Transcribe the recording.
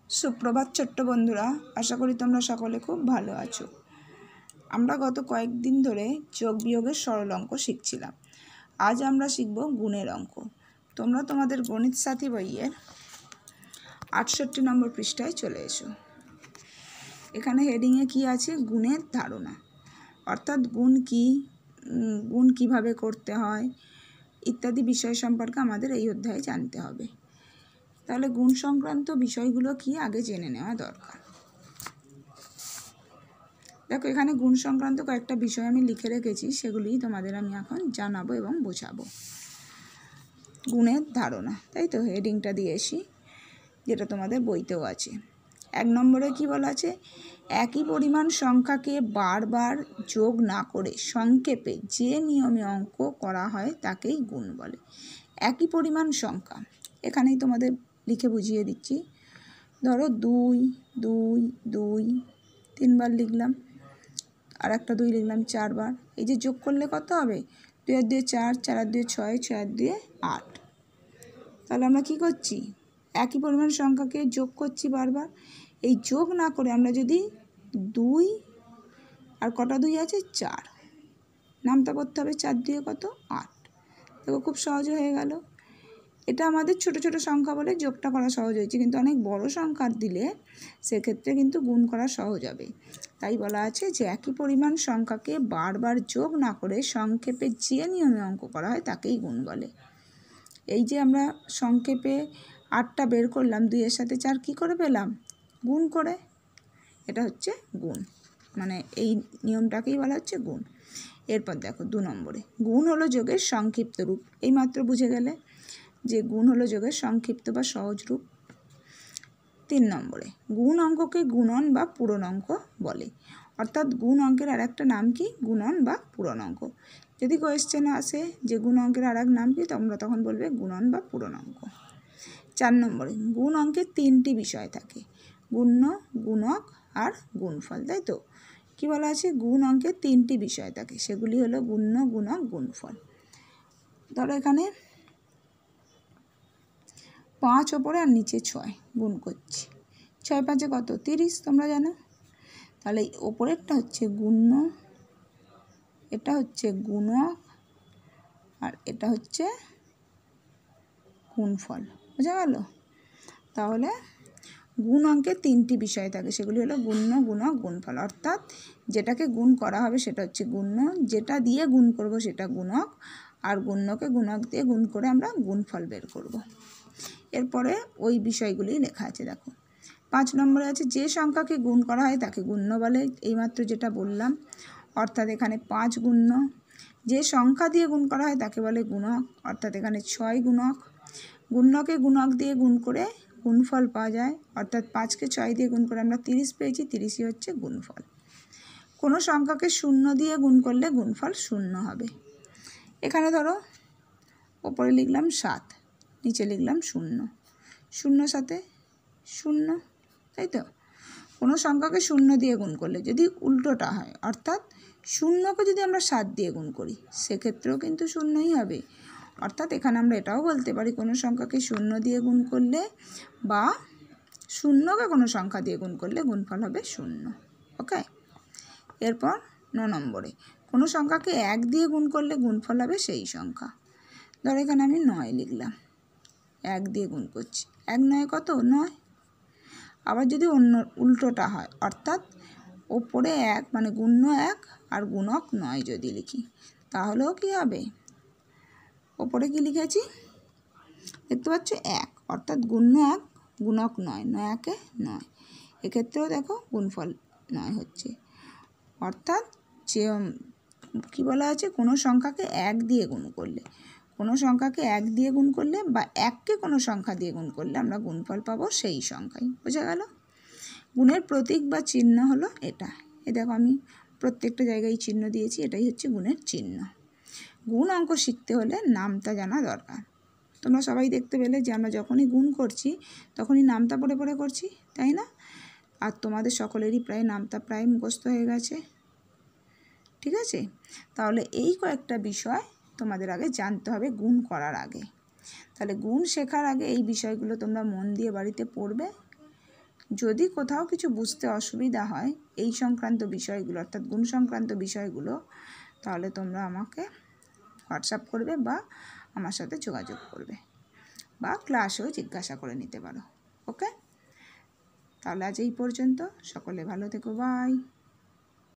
সুপ্রভাত ছোট্ট বন্ধুরা, আশা করি তোমরা সকলে খুব ভালো আছো। আমরা গত কয়েকদিন ধরে যোগ বিয়োগের সরল অঙ্ক শিখছিলাম। আজ আমরা শিখব গুণের অঙ্ক। তোমরা তোমাদের গণিত সাথী বইয়ের 68 নম্বর পৃষ্ঠায় চলে এসো। এখানে হেডিংয়ে কি আছে? গুণের ধারণা, অর্থাৎ গুণ কিভাবে করতে হয় ইত্যাদি বিষয় সম্পর্কে আমাদের এই অধ্যায়ে জানতে হবে। তাহলে গুণ সংক্রান্ত বিষয়গুলো কি আগে জেনে নেওয়া দরকার। দেখো, এখানে গুণ সংক্রান্ত কয়েকটা বিষয় আমি লিখে রেখেছি, সেগুলি তোমাদের আমি এখন জানাবো এবং বোঝাবো। গুণের ধারণা, তাই তো হেডিংটা দিয়েছি, যেটা তোমাদের বইতেও আছে। 1 নম্বরে কি বলা আছে? একই পরিমাণ সংখ্যাকে বারবার যোগ না করে সংক্ষেপে যে নিয়মে অঙ্ক করা হয় তাকেই গুণ বলে। একই পরিমাণ সংখ্যা, এখানেই তোমাদের লিখে বুঝিয়ে দিচ্ছি। ধরো 2 2 2 3বার লিখলাম, আর একটা 2 লিখলাম 4বার। এই যে যোগ করলে কত হবে? 2 আর 2 4, 4 আর 2 6, 6 আর 2 8। তাহলে আমরা কি করছি? একই পরিমাণ সংখ্যাকে যোগ করছি বারবার। এই যোগ না করে আমরা যদি 2 আর কটা 2 আছে 4, নামতা করতে হবে 4 দিয়ে কত? 8। দেখো খুব সহজ হয়ে গেল। এটা আমাদের ছোট ছোট সংখ্যা বলে যোগটা করা সহজ হয়েছে, কিন্তু অনেক বড় সংখ্যা দিলে সেক্ষেত্রে কিন্তু গুণ করা সহজ হবে। তাই বলা আছে যে একই পরিমাণ সংখ্যাকে বারবার যোগ না করে সংক্ষেপে যে নিয়মে অঙ্ক করা হয় তাকেই গুণ বলে। এই যে আমরা সংক্ষেপে 8টা বের করলাম, 2 এর সাথে 4 কী করে পেলাম? গুণ করে। এটা হচ্ছে গুণ, মানে এই নিয়মটাকেই বলা হচ্ছে গুণ। এরপর দেখো 2 নম্বরে, গুণ হলো যোগের সংক্ষিপ্ত রূপ। এইমাত্র বুঝে গেলে যে গুণ হলো যোগের সংক্ষিপ্ত বা সহজ রূপ। 3 নম্বরে, গুণ অঙ্ককে গুণন বা পূরণ অঙ্ক বলে। অর্থাৎ গুণ অঙ্কের আর একটা নাম কি? গুণন বা পূরণ অঙ্ক। যদি কোয়েশ্চেন আসে যে গুণ অঙ্কের আর এক নাম কি, তোমরা তখন বলবে গুণন বা পূরণ অঙ্ক। 4 নম্বরে, গুণ অঙ্কের 3টি বিষয় থাকে: গুণ্য, গুণক আর গুণফল। তাই তো? কি বলা আছে? গুণ অঙ্কের 3টি বিষয় থাকে, সেগুলি হলো গুণ্য, গুণক, গুণফল। ধরো এখানে 5 ওপরে আর নিচে 6 গুণ করছি। 6 5 কত? 30, তোমরা জানো। তাহলে ওপরেরটা হচ্ছে গুণ্য, এটা হচ্ছে গুণক, আর এটা হচ্ছে গুণফল। বোঝা গেল? তাহলে গুণ অঙ্কের 3টি বিষয় থাকে, সেগুলি হলো গুণ্য, গুণক, গুণফল। অর্থাৎ যেটাকে গুণ করা হবে সেটা হচ্ছে গুণ্য, যেটা দিয়ে গুণ করব সেটা গুণক, আর গুণ্যকে গুণক দিয়ে গুণ করে আমরা গুণফল বের করব। এরপরে ওই বিষয়গুলি লেখা আছে। দেখো 5 নম্বরে আছে, যে সংখ্যাকে গুণ করা হয় তাকে গুণ্য বলে। এইমাত্র যেটা বললাম, অর্থাৎ এখানে 5 গুণ্য। যে সংখ্যা দিয়ে গুণ করা হয় তাকে বলে গুণক, অর্থাৎ এখানে 6 গুণক। গুণ্যকে গুণক দিয়ে গুণ করে গুণফল পাওয়া যায়, অর্থাৎ 5কে 6 দিয়ে গুণ করে আমরা 30 পেয়েছি, 30ই হচ্ছে গুণফল। কোনো সংখ্যাকে 0 দিয়ে গুণ করলে গুণফল 0 হবে। এখানে ধরো ওপরে লিখলাম 7, নিচে লিখলাম 0, 0 সাথে 0, তাই তো? কোনো সংখ্যাকে 0 দিয়ে গুণ করলে যদি উল্টোটা হয়, অর্থাৎ 0কে যদি আমরা 7 দিয়ে গুণ করি সেক্ষেত্রেও কিন্তু 0ই হবে। অর্থাৎ এখানে আমরা এটাও বলতে পারি, কোনো সংখ্যাকে 0 দিয়ে গুণ করলে বা 0কে কোনো সংখ্যা দিয়ে গুণ করলে গুণফল হবে 0। ওকে। এরপর 9 নম্বরে, কোনো সংখ্যাকে 1 দিয়ে গুণ করলে গুণফল হবে সেই সংখ্যা। ধরো এখানে আমি 9 লিখলাম, 1 দিয়ে গুণ করছি। 1 9 কত? 9। আবার যদি অন্য উল্টোটা হয়, অর্থাৎ ওপরে 1 মানে গুণ্য 1 আর গুণক 9 যদি লিখি, তাহলেও কি হবে? ওপরে কি লিখেছি দেখতে পাচ্ছ? 1, অর্থাৎ গুণ্য 1 গুণক 9, 9 1 9। এক্ষেত্রেও দেখো গুণফল 9 হচ্ছে। অর্থাৎ যে কী বলা আছে, কোনো সংখ্যাকে 1 দিয়ে গুণ করলে, কোনো সংখ্যাকে 1 দিয়ে গুণ করলে বা 1কে কোনো সংখ্যা দিয়ে গুণ করলে আমরা গুণফল পাবো সেই সংখ্যাই। বোঝা গেল? গুণের প্রতীক বা চিহ্ন হলো এটা। এ দেখো আমি প্রত্যেকটা জায়গায় চিহ্ন দিয়েছি, এটাই হচ্ছে গুণের চিহ্ন। গুণ অঙ্ক শিখতে হলে নামতা জানা দরকার। তোমরা সবাই দেখতে পেলে যে আমরা যখনই গুণ করছি তখনই নামতা পড়ে পড়ে করছি, তাই না? আর তোমাদের সকলেরই প্রায় নামতা প্রায় মুখস্থ হয়ে গেছে। ঠিক আছে? তাহলে এই কয়েকটা বিষয় তোমাদের আগে জানতে হবে গুণ করার আগে। তাহলে গুণ শেখার আগে এই বিষয়গুলো তোমরা মন দিয়ে বাড়িতে পড়বে, যদি কোথাও কিছু বুঝতে অসুবিধা হয় এই সংক্রান্ত বিষয়গুলো অর্থাৎ গুণ সংক্রান্ত বিষয়গুলো, তাহলে তোমরা আমাকে হোয়াটসঅ্যাপ করবে বা আমার সাথে যোগাযোগ করবে বা ক্লাসেও জিজ্ঞাসা করে নিতে পারো। ওকে, তাহলে আজ এই পর্যন্ত। সকলে ভালো থেকো, বাই।